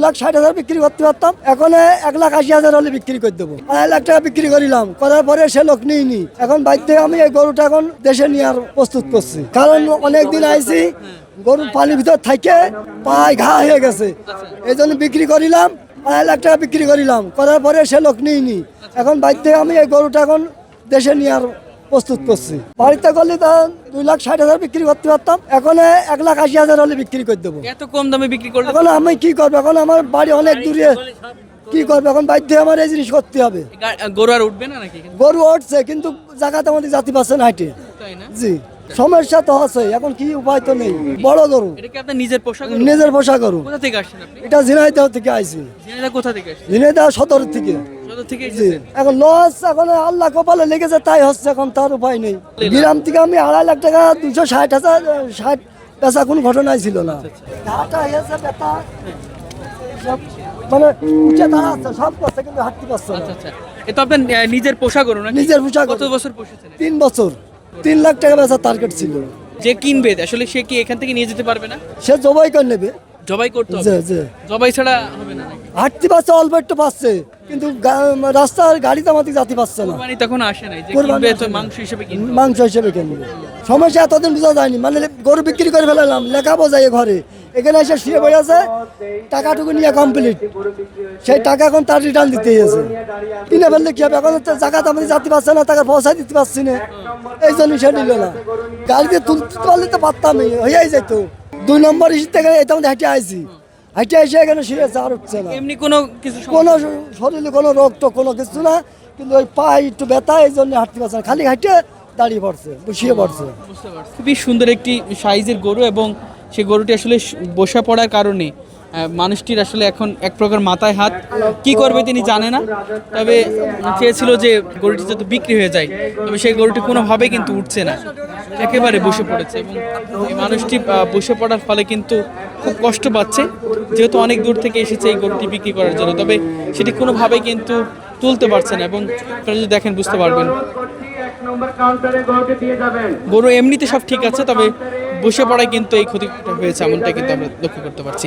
2,60,000 বিক্রি করতে পারতাম, এখন 1,80,000 হলে বিক্রি করে দেবো। 2.5 লাখ টাকা বিক্রি করিলাম, করার পরে সে লোক নিইনি। এখন বাড়িতে আমি এই গরুটা এখন দেশে নেওয়ার প্রস্তুত করছি, কারণ অনেকদিন আইছি, গরুর পানির ভিতর থেকে পায়ে ঘা হয়ে গেছে, এই জন্য বিক্রি করিলাম। 2.5 লাখ টাকা বিক্রি করিলাম, করার পরে সে লোক নিইনি। এখন বাড়িতে আমি এই গরুটা এখন দেশে নেওয়ার প্রস্তুত করছি। বাড়িতে করলে তা 2,60,000 বিক্রি করতে পারতাম, এখন 1,80,000 হলে বিক্রি করে দেবো। এত কম দামে বিক্রি করলে এখন আমি কি করবো? এখন আমার বাড়ি অনেক দূরে, কি করবো? এখন বাড়িতে আমার এই জিনিস করতে হবে। গরু আর উঠবে না নাকি? গরু উঠছে, কিন্তু জায়গাতে আমাদের জাতি পাচ্ছে না হাইটে। তাই না? জি, সমস্যা তো আছে, এখন কি উপায় তো নেই। বড় গরু, এটা কি আপনার নিজের পোশাক? নিজের পোষা গরু। কোথা থেকে আসছেন আপনি? এটা ঝিনাইদহ থেকে আইছি। ঝিনাইদহ কোথা থেকে আসছেন? ঝিনাইদহ সদর থেকে। সদর থেকে জি, এসেছেন? এখন লস, এখন আল্লাহ কপালে লেগেছে তাই হচ্ছে, এখন তার উপায় নেই। গ্রাম থেকে আমি 2.5 লাখ টাকা 260,000 বেচা কোনো ঘটনাই ছিল না। হাঁটা হয়েছে, ব্যথা, সব মানে উঠে দাঁড়াচ্ছে, সব করছে, কিন্তু হাঁটতে পারছে না। আচ্ছা আচ্ছা, এটা আপনার নিজের পোশাক গরু নাকি? নিজের পোষা কত গরু। বছর পুষেছেন? 3 বছর, 3 লাখ টাকা বেচার টার্গেট ছিল। যে কিনবে আসলে সে কি এখান থেকে নিয়ে যেতে পারবে না? সে জবাই করে নেবে। জবাই করতে যে হবে? যে জবাই ছাড়া হবে না নাকি? হাঁটতে পারছে, অল্প একটু পাচ্ছে, কিন্তু রাস্তার গাড়িতে আমাদের জাতি পাচ্ছে না। কুরবানি তখন আসে নাই, যে কুরবানি কিনবে তো আসে না। মাংস হিসেবে কিনবে। মাংস হিসেবে কিনবে। সমস্যা এতদিন বোঝা যায়নি, মানে গরু বিক্রি করে ফেলালাম, লেখা বোঝাই ঘরে, এখানে এসে শুয়ে বসে আছে, টাকাটুকু নিয়ে কমপ্লিট, সেই টাকা এখন তার রিটার্ন দিতে হয়েছে। কিনে ফেললে কি হবে? এখন তো জায়গাতে আমাদের জাতি পাচ্ছে না, টাকা পয়সা দিতে পারছি না, এই জন্য সে নিল না। গাড়িতে তুলতে পারলে তো পারতামই, হয়েই যেত। 2 নম্বর ইস্যু থেকে এটা আমাদের হেঁটে আইছি, হেঁটে এসে এখানে শুয়ে আছে, আর উঠছে না। এমনি কোনো কিছু কোনো শরীরে কোনো রোগ তো কোনো কিছু না, কিন্তু ওই পায়ে একটু ব্যথা, এই জন্য হাঁটতে পারছে না, খালি হাঁটে দাঁড়িয়ে পড়ছে, বসিয়ে পড়ছে। বুঝতে পারছি। খুবই সুন্দর একটি সাইজের গরু, এবং সেই গরুটি আসলে বসে পড়ার কারণে মানুষটির আসলে এখন এক প্রকার মাথায় হাত, কি করবে তিনি জানে না। তবে চেয়েছিল যে গরুটি যাতে বিক্রি হয়ে যায়, তবে সেই গরুটি কোনোভাবে কিন্তু উঠছে না, একেবারে বসে পড়েছে, এবং এই মানুষটি বসে পড়ার ফলে কিন্তু খুব কষ্ট পাচ্ছে, যেহেতু অনেক দূর থেকে এসেছে এই গরুটি বিক্রি করার জন্য। তবে সেটি কোনোভাবে কিন্তু তুলতে পারছে না, এবং আপনারা যদি দেখেন বুঝতে পারবেন। গরু এমনিতে সব ঠিক আছে, তবে বসে পড়ায় কিন্তু এই ক্ষতিটা হয়েছে, এমনটা কিন্তু আমরা লক্ষ্য করতে পারছি।